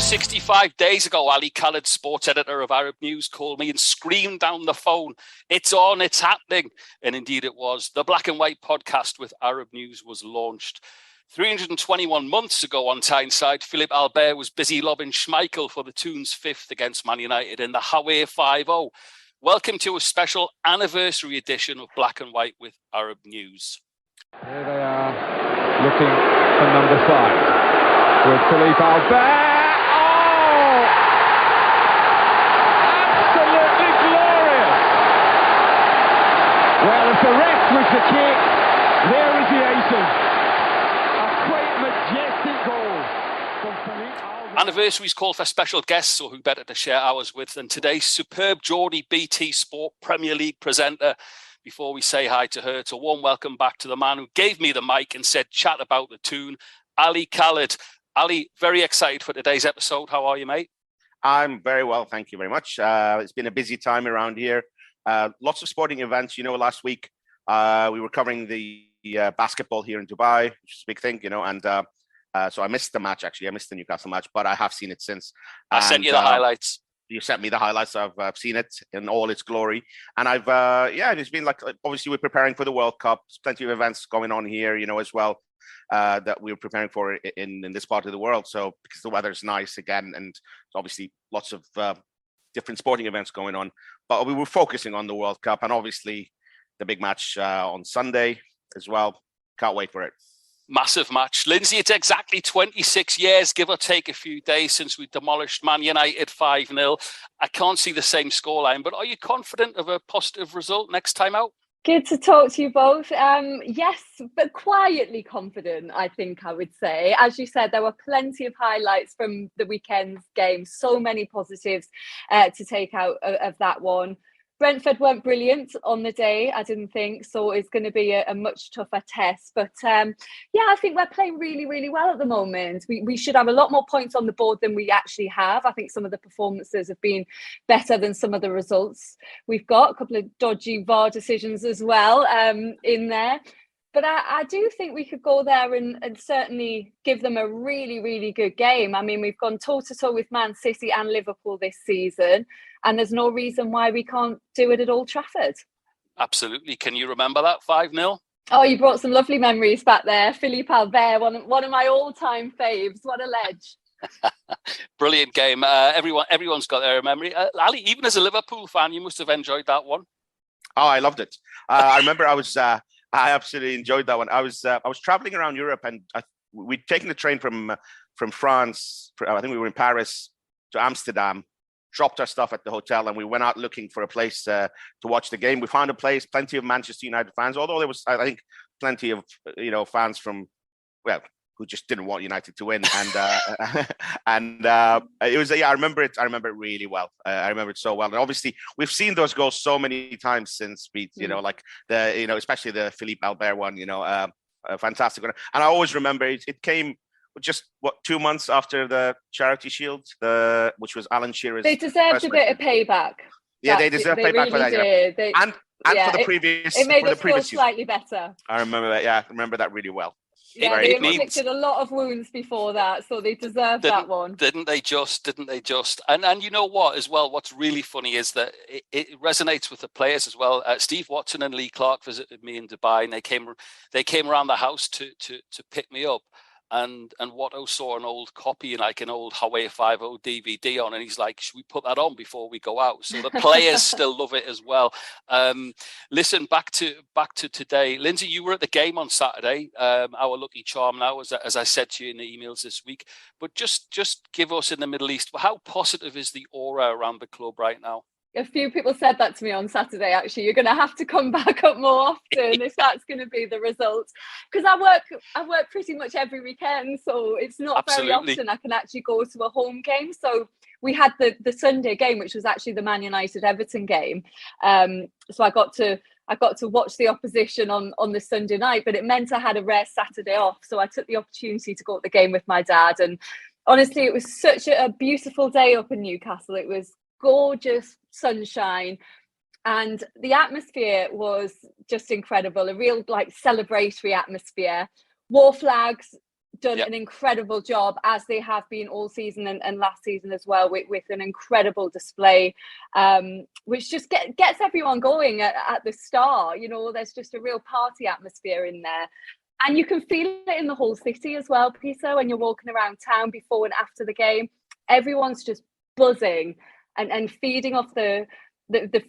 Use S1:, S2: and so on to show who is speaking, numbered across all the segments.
S1: 165 days ago, Ali Khaled, sports editor of Arab News, called me and screamed down the phone, "It's on, it's happening." And indeed it was. The Black and White podcast with Arab News was launched. 321 months ago on Tyneside, Philippe Albert was busy lobbing Schmeichel for the Toons' fifth against Man United in the Hawaii 5-0. Welcome to a special anniversary edition of Black and White with Arab News.
S2: Here they are, looking for number 5 with Philippe Albert. Oh! Absolutely glorious! Well, if the rest was the kick, there is the ace. A quite majestic goal from Philippe Albert.
S1: Anniversaries call for special guests, so who better to share ours with than today's superb Geordie BT Sport Premier League presenter. Before we say hi to her, it's a warm welcome back to the man who gave me the mic and said, chat about the Toon, Ali Khaled. Ali, very excited for today's episode. How are you, mate?
S3: I'm very well, thank you very much. It's been a busy time around here. Lots of sporting events. You know, last week we were covering the basketball here in Dubai, which is a big thing, you know, and so I missed the match, actually. I missed the Newcastle match, but I have seen it since.
S1: I sent you the highlights.
S3: You sent me the highlights. I've seen it in all its glory. And I've, it's been like, obviously we're preparing for the World Cup. There's plenty of events going on here, you know, as well, that we're preparing for in this part of the world. So because the weather's nice again, and obviously lots of different sporting events going on. But we were focusing on the World Cup and obviously the big match on Sunday as well. Can't wait for it.
S1: Massive match. Linsey, it's exactly 26 years, give or take a few days, since we demolished Man United 5-0. I can't see the same scoreline, but are you confident of a positive result next time out?
S4: Good to talk to you both. Yes, but quietly confident, I think I would say. As you said, there were plenty of highlights from the weekend's game. So many positives to take out of that one. Brentford weren't brilliant on the day, I didn't think, so it's going to be a much tougher test. But I think we're playing really, really well at the moment. We should have a lot more points on the board than we actually have. I think some of the performances have been better than some of the results we've got. A couple of dodgy VAR decisions as well in there. But I do think we could go there and certainly give them a really, really good game. I mean, we've gone toe-to-toe with Man City and Liverpool this season, and there's no reason why we can't do it at Old Trafford.
S1: Absolutely. Can you remember that 5-0?
S4: Oh, you brought some lovely memories back there. Philippe Albert, one of my all-time faves. What a ledge.
S1: Brilliant game. Everyone's got their memory. Ali, even as a Liverpool fan, you must have enjoyed that one.
S3: Oh, I loved it. I remember I absolutely enjoyed that one. I was traveling around Europe, and we'd taken the train from France. I think we were in Paris to Amsterdam, dropped our stuff at the hotel, and we went out looking for a place to watch the game. We found a place, plenty of Manchester United fans, although there was, I think, plenty of, fans from, who just didn't want United to win. And it was, I remember it really well. I remember it so well. And obviously we've seen those goals so many times since like especially the Philippe Albert one, a fantastic one. And I always remember it came just 2 months after the Charity Shield, which was Alan Shearer's.
S4: They deserved a bit of payback.
S3: Yeah, they deserve payback for that.
S4: Did.
S3: Yeah. And for the previous.
S4: It made
S3: us
S4: feel slightly better.
S3: I remember that. Yeah, I remember that really well.
S4: Yeah, they inflicted a lot of wounds before that, so they deserve that one.
S1: Didn't they just? And you know what, as well, what's really funny is that it resonates with the players as well. Steve Watson and Lee Clark visited me in Dubai, and they came around the house to pick me up. And Watto saw an old copy, like an old Hawaii 5-0 DVD on, and he's like, should we put that on before we go out? So the players still love it as well. Listen, back to today. Linsey, you were at the game on Saturday, our lucky charm now, as I said to you in the emails this week. But just give us, in the Middle East, how positive is the aura around the club right now?
S4: A few people said that to me on Saturday, actually. You're going to have to come back up more often if that's going to be the result. Because I work pretty much every weekend, so it's not very often I can actually go to a home game. So we had the Sunday game, which was actually the Man United Everton game. So I got to watch the opposition on the Sunday night, but it meant I had a rare Saturday off. So I took the opportunity to go to the game with my dad. And honestly, it was such a beautiful day up in Newcastle. It was gorgeous sunshine, and the atmosphere was just incredible. A real celebratory atmosphere. War flags done an incredible job, as they have been all season and last season as well, with an incredible display, which just gets everyone going at the start. You know, there's just a real party atmosphere in there. And you can feel it in the whole city as well, Peter, when you're walking around town before and after the game. Everyone's just buzzing and feeding off the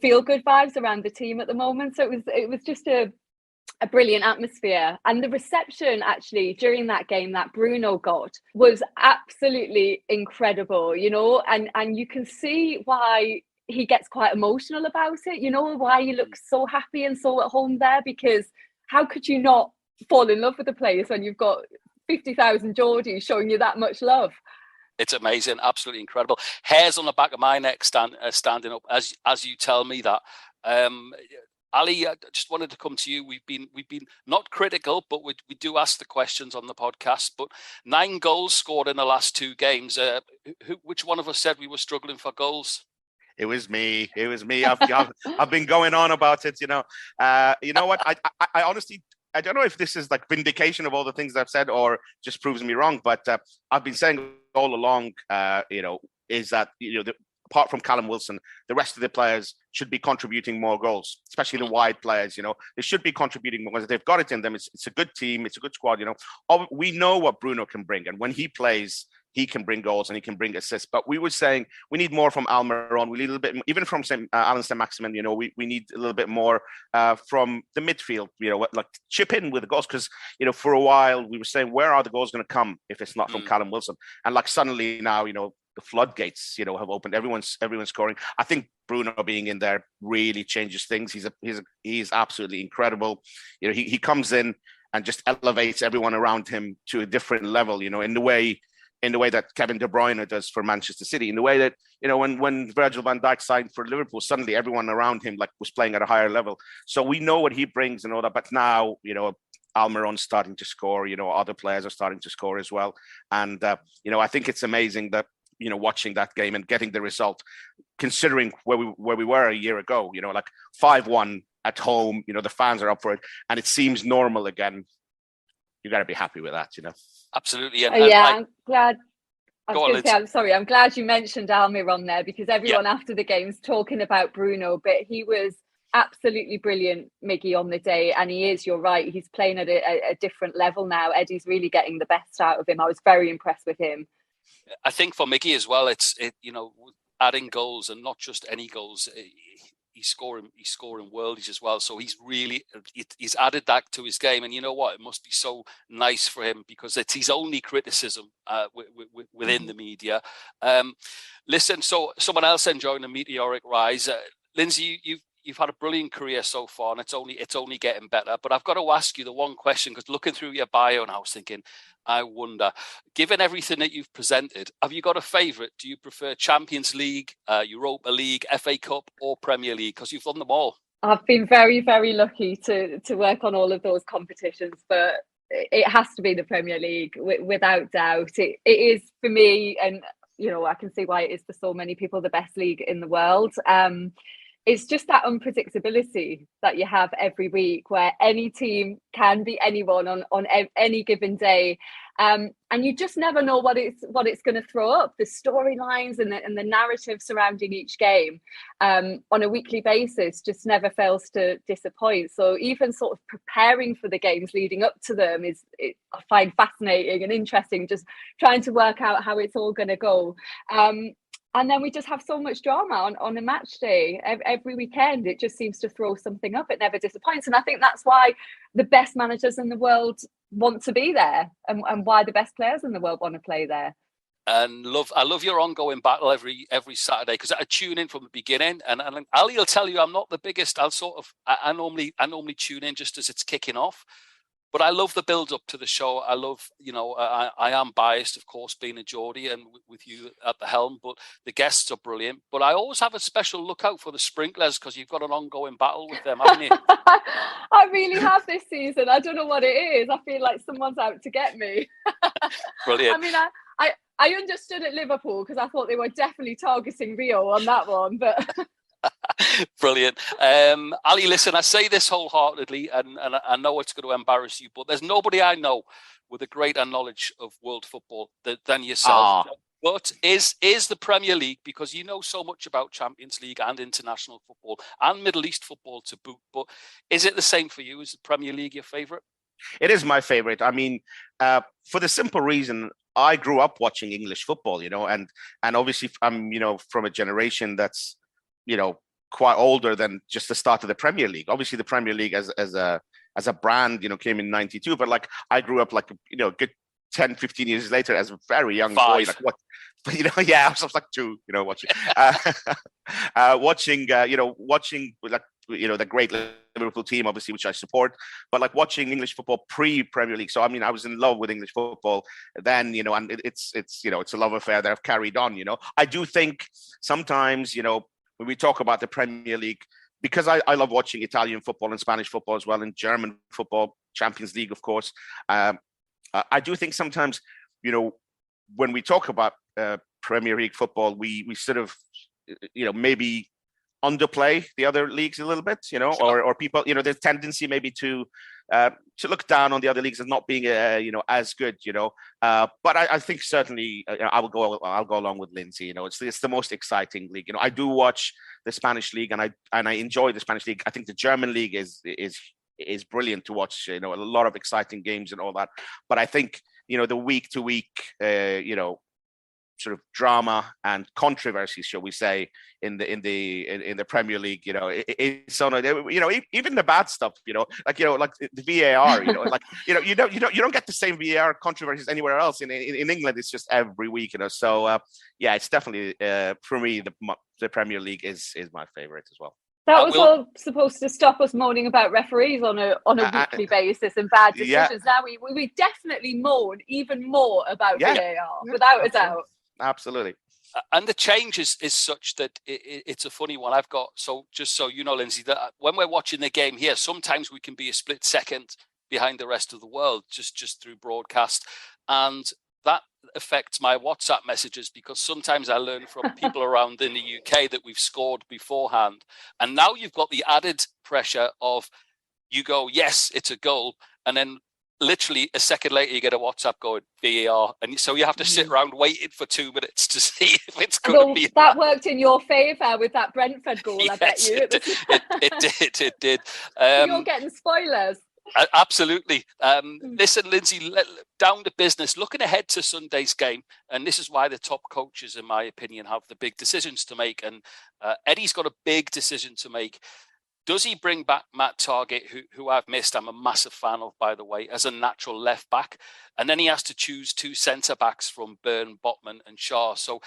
S4: feel-good vibes around the team at the moment. So it was just a brilliant atmosphere. And the reception actually during that game that Bruno got was absolutely incredible, you know, and you can see why he gets quite emotional about it, you know, why he looks so happy and so at home there, because how could you not fall in love with the place when you've got 50,000 Geordies showing you that much love?
S1: It's amazing, absolutely incredible. Hairs on the back of my neck standing up as you tell me that. Ali, I just wanted to come to you. We've been not critical, but we do ask the questions on the podcast. But 9 goals scored in the last 2 games. Which one of us said we were struggling for goals?
S3: It was me. I've been going on about it. You know what? I honestly, I don't know if this is like vindication of all the things I've said or just proves me wrong. But I've been saying all along, is that apart from Callum Wilson, the rest of the players should be contributing more goals, especially the wide players. They should be contributing more because they've got it in them. It's a good team. It's a good squad. We know what Bruno can bring, and when he plays, he can bring goals and he can bring assists. But we were saying we need more from Almiron. We need a little bit, even from Alan Saint-Maximin. We need a little bit more from the midfield. Like chip in with the goals, because for a while we were saying, where are the goals going to come if it's not from Callum Wilson? And like suddenly now, the floodgates, have opened. Everyone's scoring. I think Bruno being in there really changes things. He's absolutely incredible. He comes in and just elevates everyone around him to a different level. In the way that Kevin De Bruyne does for Manchester City, in the way that when Virgil van Dijk signed for Liverpool, suddenly everyone around him was playing at a higher level. So we know what he brings and all that. But now Almiron's starting to score. Other players are starting to score as well. And I think it's amazing that watching that game and getting the result, considering where we were a year ago. Like 5-1 at home. The fans are up for it, and it seems normal again. You got to be happy with that.
S1: Absolutely.
S4: I'm glad. I'm glad you mentioned Almiron there, because everyone after the game's talking about Bruno, but he was absolutely brilliant, Miggy, on the day. And you're right, he's playing at a different level now. Eddie's really getting the best out of him. I was very impressed with him.
S1: I think for Miggy as well, it's adding goals, and not just any goals. He's scoring worldies as well. So he's added that to his game. And you know what? It must be so nice for him, because it's his only criticism within the media. Listen, so someone else enjoying a meteoric rise. Linsey, you've had a brilliant career so far, and it's only getting better. But I've got to ask you the one question, because looking through your bio, and I was thinking, I wonder, given everything that you've presented, have you got a favourite? Do you prefer Champions League, Europa League, FA Cup, or Premier League? Because you've done them all.
S4: I've been very, very lucky to work on all of those competitions, but it has to be the Premier League, without doubt. It is for me, and I can see why it is for so many people, the best league in the world. It's just that unpredictability that you have every week, where any team can beat anyone on any given day. And you just never know what it's going to throw up. The storylines and the narrative surrounding each game on a weekly basis just never fails to disappoint. So even sort of preparing for the games leading up to them I find fascinating and interesting, just trying to work out how it's all going to go. And then we just have so much drama on a match day. Every weekend, it just seems to throw something up. It never disappoints. And I think that's why the best managers in the world want to be there, and why the best players in the world want to play there.
S1: And I love your ongoing battle every Saturday, because I tune in from the beginning. And Ali will tell you I'm not the biggest. I normally tune in just as it's kicking off. But I love the build up to the show. I love, I am biased, of course, being a Geordie and with you at the helm, but the guests are brilliant. But I always have a special look out for the sprinklers, because you've got an ongoing battle with them, haven't you?
S4: I really have this season. I don't know what it is. I feel like someone's out to get me.
S1: Brilliant.
S4: I mean, I understood at Liverpool, because I thought they were definitely targeting Rio on that one, but
S1: Brilliant. Ali, listen, I say this wholeheartedly, and I know it's going to embarrass you, but there's nobody I know with a greater knowledge of world football than yourself. But is the Premier League, because you know so much about Champions League and international football and Middle East football to boot, but is it the same for you? Is the Premier League your favourite?
S3: It is my favorite. I mean, for the simple reason, I grew up watching English football, and obviously I'm, from a generation that's, quite older than just the start of the Premier League. Obviously, the Premier League as a brand, came in '92, but like I grew up like, good 10, 15 years later as a very young boy. Like what, yeah, I was like 2, watching, watching like, the great Liverpool team, obviously, which I support, but like watching English football pre-Premier League. So, I mean, I was in love with English football then, and it's a love affair that I've carried on, I do think sometimes, when we talk about the Premier League, because I love watching Italian football and Spanish football as well, and German football, Champions League, of course. I do think sometimes, when we talk about Premier League football, we sort of, maybe underplay the other leagues a little bit, or people, there's tendency maybe to look down on the other leagues as not being, as good, but I think certainly I'll go along with Linsey. It's the most exciting league. I do watch the Spanish league and I enjoy the Spanish league. I think the German league is brilliant to watch. A lot of exciting games and all that. But I think the week to week, sort of drama and controversy, shall we say, in the Premier League, it's on even the bad stuff, like the VAR, like you don't get the same VAR controversies anywhere else. In England, it's just every week, So yeah, it's definitely for me the Premier League is my favorite as well.
S4: That was all supposed to stop us moaning about referees on a weekly basis and bad decisions. Yeah. Now we definitely moan even more about VAR, without a doubt.
S3: Absolutely.
S1: And the change is such that it's a funny one. I've got, so just so you know, Linsey, that when we're watching the game here, sometimes we can be a split second behind the rest of the world just through broadcast. And that affects my WhatsApp messages, because sometimes I learn from people around in the UK that we've scored beforehand. And now you've got the added pressure of, you go, yes, it's a goal. And then literally a second later, you get a WhatsApp going VAR, and so you have to sit around waiting for 2 minutes to see if it's going to be.
S4: That worked in your favour with that Brentford goal. Yes, I bet you
S1: it did.
S4: You're getting spoilers.
S1: Absolutely. Listen, Linsey, down to business. Looking ahead to Sunday's game, and this is why the top coaches, in my opinion, have the big decisions to make. And Eddie's got a big decision to make. Does he bring back Matt Targett, who I've missed? I'm a massive fan of, by the way, as a natural left back. And then he has to choose 2 centre backs from Byrne, Botman and Shaw. So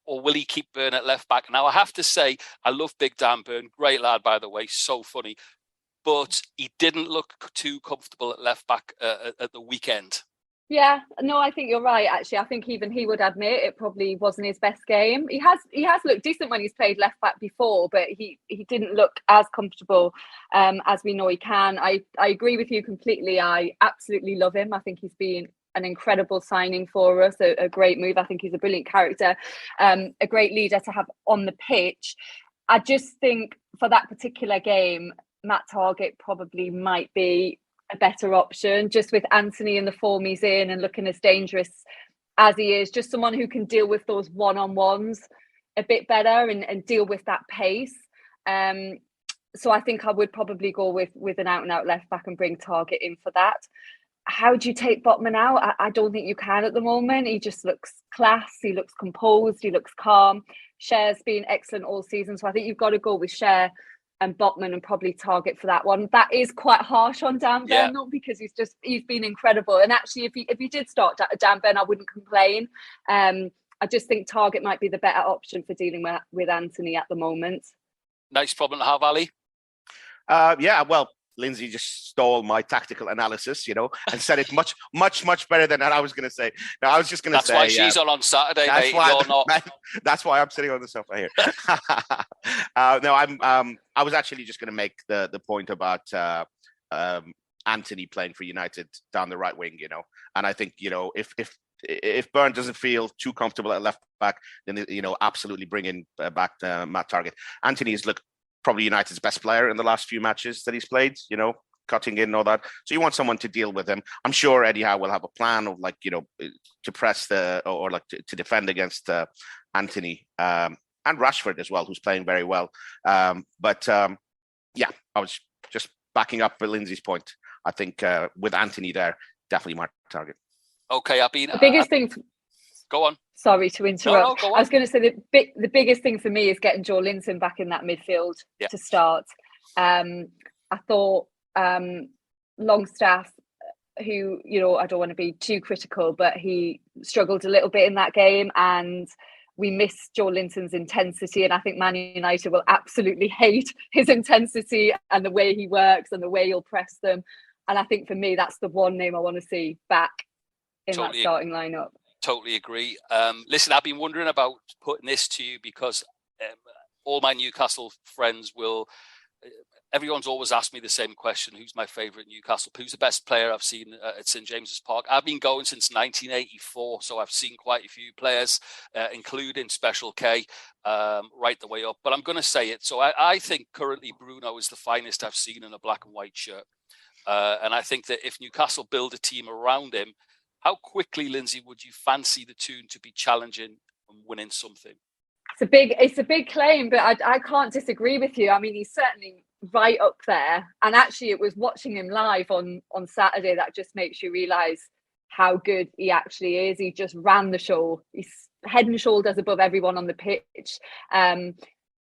S1: or will he keep Byrne at left back? Now, I have to say, I love Big Dan Byrne. Great lad, by the way. So funny. But he didn't look too comfortable at left back at the weekend.
S4: Yeah, no, I think you're right. Actually, I think even he would admit it probably wasn't his best game. He has looked decent when he's played left back before, but he didn't look as comfortable as we know he can. I agree with you completely. I absolutely love him. I think he's been an incredible signing for us, a great move. I think he's a brilliant character, a great leader to have on the pitch. I just think for that particular game, Matt Targett probably might be a better option, just with Anthony and the form he's in and looking as dangerous as he is. Just someone who can deal with those one-on-ones a bit better and deal with that pace. So I think I would probably go with an out-and-out left back and bring Targett in for that. How do you take Botman out? I don't think you can at the moment. He just looks class. He looks composed. He looks calm. Cher's been excellent all season. So I think you've got to go with Cher and Botman and probably Targett for that one. That is quite harsh on Dan Burn, not because he's been incredible. And actually, if he did start Dan Burn, I wouldn't complain. I just think Targett might be the better option for dealing with Anthony at the moment.
S1: Nice problem to have, Ali.
S3: Well, Linsey just stole my tactical analysis, and said it much, much, much better than I was going to say. No, I was just going to say.
S1: That's why she's on Saturday, mate. You're not.
S3: That's why I'm sitting on the sofa here. No, I was actually just going to make the point about Anthony playing for United down the right wing, and I think, if Byrne doesn't feel too comfortable at left back, then, absolutely bring in back Matt Targett. Anthony has looked probably United's best player in the last few matches that he's played, cutting in and all that. So you want someone to deal with him. I'm sure Eddie Howe will have a plan of to press to defend against Anthony and Rashford as well, who's playing very well. But I was just backing up for Linsey's point. I think with Anthony there, definitely Mark Targett.
S1: Okay,
S4: the biggest thing.
S1: Go on.
S4: Sorry to interrupt.
S1: No, go on.
S4: I was going to say the biggest thing for me is getting Joelinton back in that midfield to start. I thought Longstaff, who, I don't want to be too critical, but he struggled a little bit in that game, and we missed Joelinton's intensity. And I think Man United will absolutely hate his intensity and the way he works and the way he'll press them. And I think for me, that's the one name I want to see back in that starting lineup.
S1: Totally agree. Listen, I've been wondering about putting this to you because all my Newcastle friends everyone's always asked me the same question: who's my favourite Newcastle? Who's the best player I've seen at St James's Park? I've been going since 1984, so I've seen quite a few players, including Special K, right the way up. But I'm going to say it. So I think currently Bruno is the finest I've seen in a black and white shirt. And I think that if Newcastle build a team around him, how quickly, Linsey, would you fancy the Toon to be challenging and winning something?
S4: It's a big claim, but I can't disagree with you. I mean, he's certainly right up there. And actually, it was watching him live on Saturday that just makes you realise how good he actually is. He just ran the show. He's head and shoulders above everyone on the pitch.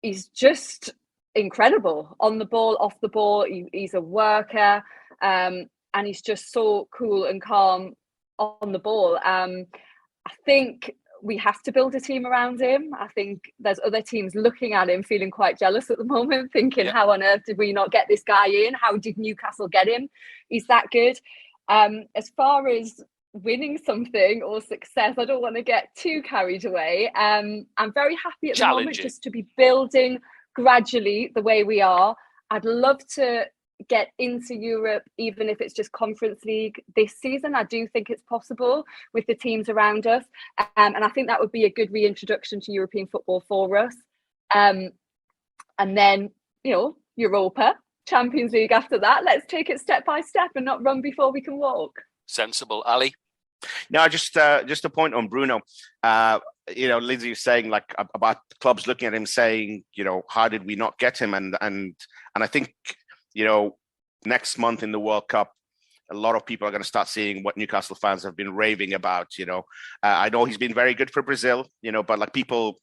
S4: He's just incredible on the ball, off the ball. He's a worker, and he's just so cool and calm on the ball. I think we have to build a team around him. I think there's other teams looking at him, feeling quite jealous at the moment, thinking, how on earth did we not get this guy in? How did Newcastle get him? He's that good. As far as winning something or success, I don't want to get too carried away. I'm very happy at the moment just to be building gradually the way we are. I'd love to get into Europe, even if it's just Conference League this season. I do think it's possible with the teams around us, and I think that would be a good reintroduction to European football for us. And then, Europa, Champions League after that. Let's take it step by step and not run before we can walk.
S1: Sensible. Ali?
S3: No, just a point on Bruno. Linsey was saying about clubs looking at him saying, how did we not get him? And I think, next month in the World Cup, a lot of people are going to start seeing what Newcastle fans have been raving about. I know he's been very good for Brazil, but people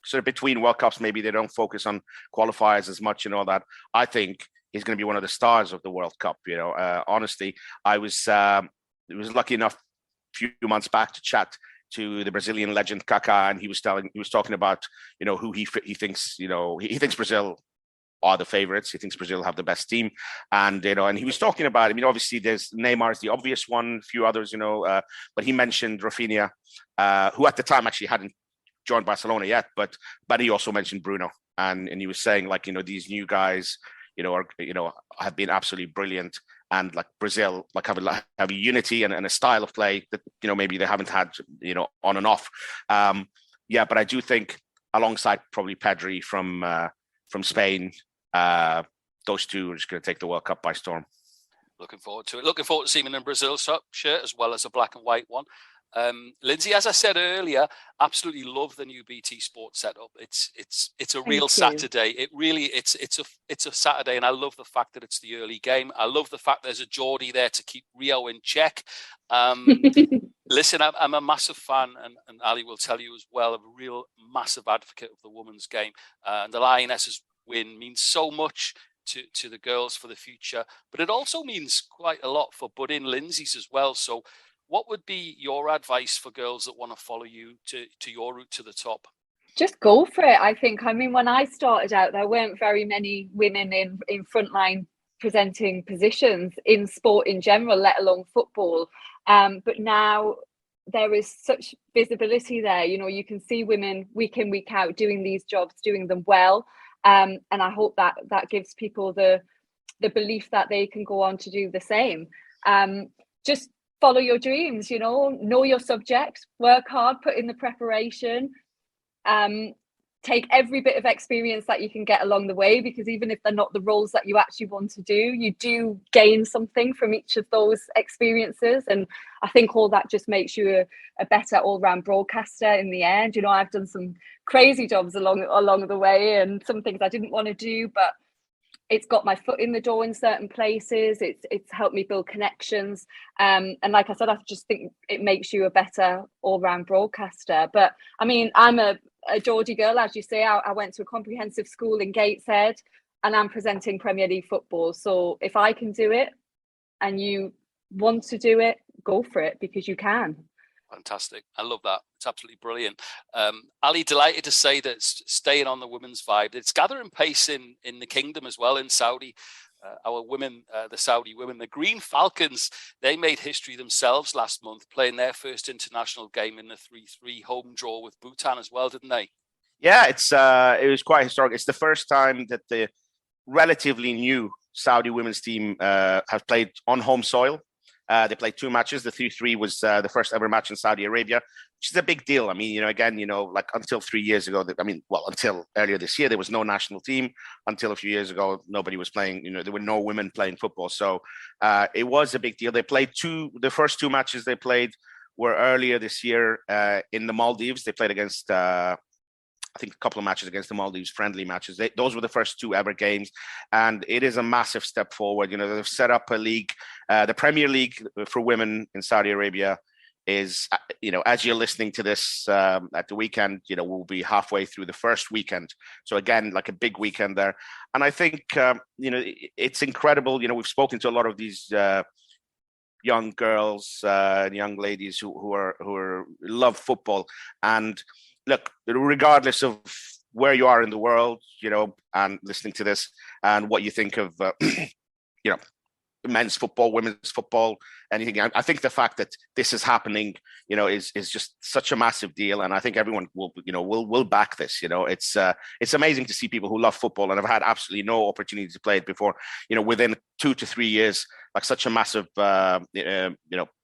S3: sort of between World Cups, maybe they don't focus on qualifiers as much and all that. I think he's going to be one of the stars of the World Cup. Honestly, I was lucky enough a few months back to chat to the Brazilian legend Kaká, and he was talking about who he thinks he thinks Brazil are the favorites. He thinks Brazil have the best team, and and he was talking about. Obviously, there's Neymar is the obvious one, a few others, but he mentioned Rafinha, who at the time actually hadn't joined Barcelona yet, but he also mentioned Bruno, and he was saying these new guys, have been absolutely brilliant, and Brazil have a unity and a style of play that maybe they haven't had on and off. But I do think alongside probably Pedri from Spain, those two are just going to take the World Cup by storm.
S1: Looking forward to it. Looking forward to seeing him in Brazil shirt as well as a black and white one. Linsey, as I said earlier, absolutely love the new BT Sports setup. It's a real Saturday. It really it's a Saturday, and I love the fact that it's the early game. I love the fact there's a Geordie there to keep Rio in check. Listen, I'm a massive fan, and Ali will tell you as well, a real massive advocate of the women's game. And the Lionesses win means so much to the girls for the future, but it also means quite a lot for budding Linseys as well. So what would be your advice for girls that want to follow you to your route to the top?
S4: Just go for it, I think. When I started out, there weren't very many women in frontline presenting positions in sport in general, let alone football. But now there is such visibility there. You can see women week in, week out doing these jobs, doing them well. And I hope that gives people the the belief that they can go on to do the same. Just follow your dreams, know your subject, work hard, put in the preparation, take every bit of experience that you can get along the way, because even if they're not the roles that you actually want to do, you do gain something from each of those experiences. And I think all that just makes you a better all-round broadcaster in the end. I've done some crazy jobs along the way, and some things I didn't want to do, but it's got my foot in the door in certain places. It's helped me build connections. And like I said, I just think it makes you a better all-round broadcaster. But I mean, I'm a Geordie girl, as you say. I went to a comprehensive school in Gateshead, and I'm presenting Premier League football. So if I can do it and you want to do it, go for it, because you can.
S1: Fantastic. I love that. It's absolutely brilliant. Ali, delighted to say that staying on the women's vibe, it's gathering pace in the kingdom as well, in Saudi. Our women, the Saudi women, the Green Falcons, they made history themselves last month, playing their first international game in the 3-3 home draw with Bhutan as well, didn't they?
S3: Yeah, it was quite historic. It's the first time that the relatively new Saudi women's team have played on home soil. They played 2 matches. The 3-3 was the first ever match in Saudi Arabia, which is a big deal. I mean, again, like until 3 years ago, until earlier this year, there was no national team. Until a few years ago, nobody was playing, there were no women playing football. So it was a big deal. They played the first 2 matches they played were earlier this year in the Maldives. They played against, I think, a couple of matches against the Maldives, friendly matches. Those were the first 2 ever games. And it is a massive step forward. They've set up a league. The Premier League for women in Saudi Arabia is, as you're listening to this at the weekend, we'll be halfway through the first weekend. So again, like a big weekend there. And I think, it's incredible. We've spoken to a lot of these young girls and young ladies who love football. And look, regardless of where you are in the world, and listening to this and what you think of, men's football, women's football, anything. I think the fact that this is happening, is just such a massive deal, and I think everyone will back this. It's amazing to see people who love football and have had absolutely no opportunity to play it before. Within 2 to 3 years, like such a massive,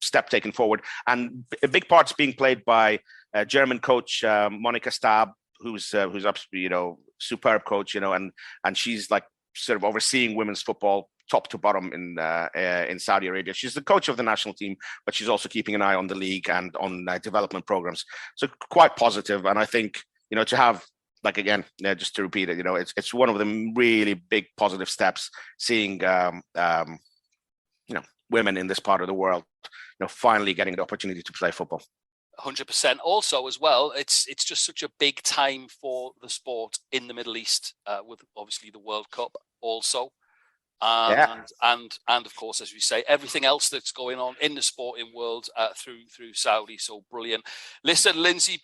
S3: step taken forward, and a big part's being played by German coach Monika Stab, who's absolutely superb coach, and she's like sort of overseeing women's football top to bottom in Saudi Arabia. She's the coach of the national team, but she's also keeping an eye on the league and on development programs. So quite positive. And I think, to have, like, again, just to repeat it, it's one of the really big positive steps, seeing, women in this part of the world, finally getting the opportunity to play football.
S1: 100%. Also, as well, it's just such a big time for the sport in the Middle East, with obviously the World Cup also. And of course, as we say, everything else that's going on in the sporting world through Saudi. So brilliant. Listen, Linsey,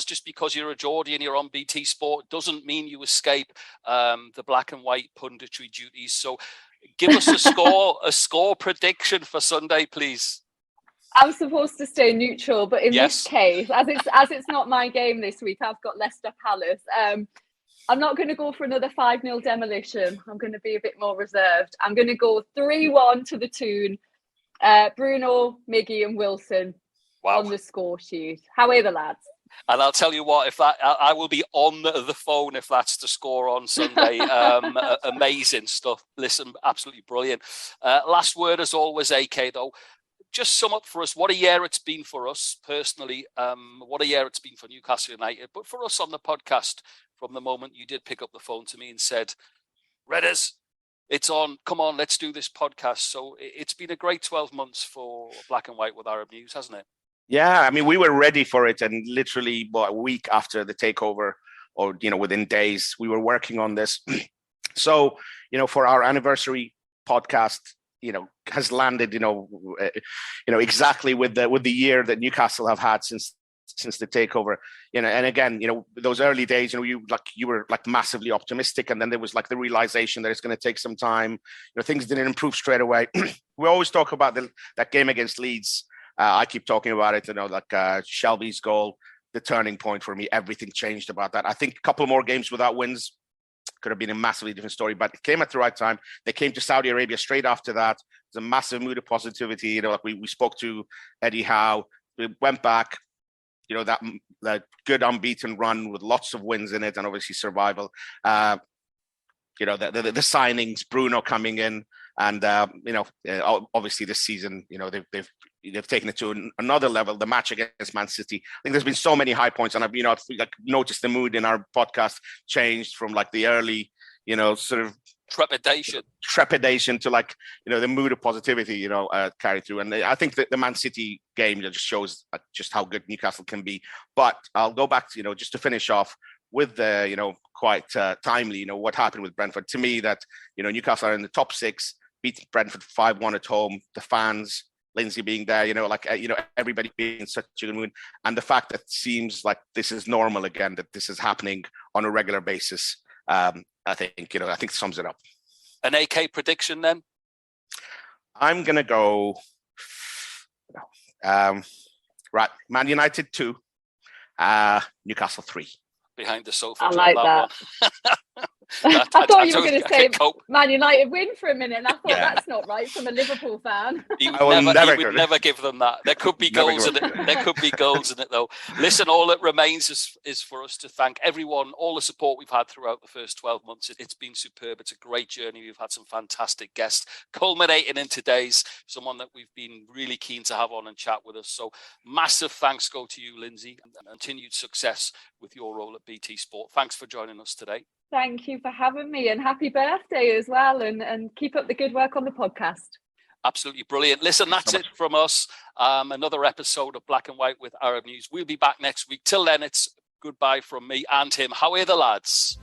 S1: just because you're a Geordie and you're on BT Sport doesn't mean you escape the black and white punditry duties. So give us a score prediction for Sunday, please.
S4: I'm supposed to stay neutral, but in this case, as it's not my game this week, I've got Leicester Palace. I'm not going to go for another 5-0 demolition. I'm going to be a bit more reserved. I'm going to go 3-1 to the tune. Bruno, Miggy and Wilson on the score sheet. How are the lads?
S1: And I'll tell you what, I will be on the phone if that's the score on Sunday. Amazing stuff. Listen, absolutely brilliant. Last word, as always, AK, though. Just sum up for us what a year it's been for us personally, what a year it's been for Newcastle United, but for us on the podcast, from the moment you did pick up the phone to me and said, Redders, it's on, come on, let's do this podcast. So it's been a great 12 months for Black and White with Arab News, hasn't it?
S3: Yeah, I mean, we were ready for it, and literally a week after the takeover, or within days, we were working on this. So for our anniversary podcast, has landed, exactly with the year that Newcastle have had since the takeover. And again, those early days, you were massively optimistic, and then there was the realization that it's going to take some time. Things didn't improve straight away. We always talk about that game against Leeds. I keep talking about it. Shelby's goal, the turning point for me. Everything changed about that. I think a couple more games without wins, could have been a massively different story, but it came at the right time. They came to Saudi Arabia straight after that. There's a massive mood of positivity. You know, like we spoke to Eddie Howe. We went back, you know, that good unbeaten run with lots of wins in it, and obviously survival. You know, the signings, Bruno coming in, and you know, obviously this season, you know, they've taken it to another level. The match against Man City, I think there's been so many high points, and I've like noticed the mood in our podcast changed from like the early, you know, sort of trepidation to like, you know, the mood of positivity, you know, carried through. And I think that the Man City game just shows just how good Newcastle can be. But I'll go back to, you know, just to finish off with the, you know, quite timely, you know, what happened with Brentford. To me, that, you know, Newcastle are in the top 6, beat Brentford 5-1 at home. The fans, Linsey being there, you know, like, you know, everybody being in such a good mood. And the fact that it seems like this is normal again, that this is happening on a regular basis, I think, you know, I think sums it up.
S1: An AK prediction then?
S3: I'm going to go, right, Man United 2, Newcastle 3.
S1: Behind the sofa.
S4: I like that. I thought you were going to say Man United win for a minute, and I thought that's not right from a Liverpool fan.
S1: He would never give them that. There could be goals in it. There could be goals in it, though. Listen, all that remains is for us to thank everyone, all the support we've had throughout the first 12 months. It's been superb. It's a great journey. We've had some fantastic guests, culminating in today's someone that we've been really keen to have on and chat with us. So massive thanks go to you, Linsey, and continued success with your role at BT Sport. Thanks for joining us today.
S4: Thank you for having me, and happy birthday as well, and keep up the good work on the podcast.
S1: Absolutely brilliant. Listen, that's it from us. Another episode of Black and White with Arab News. We'll be back next week. Till then, it's goodbye from me and him. How are the lads?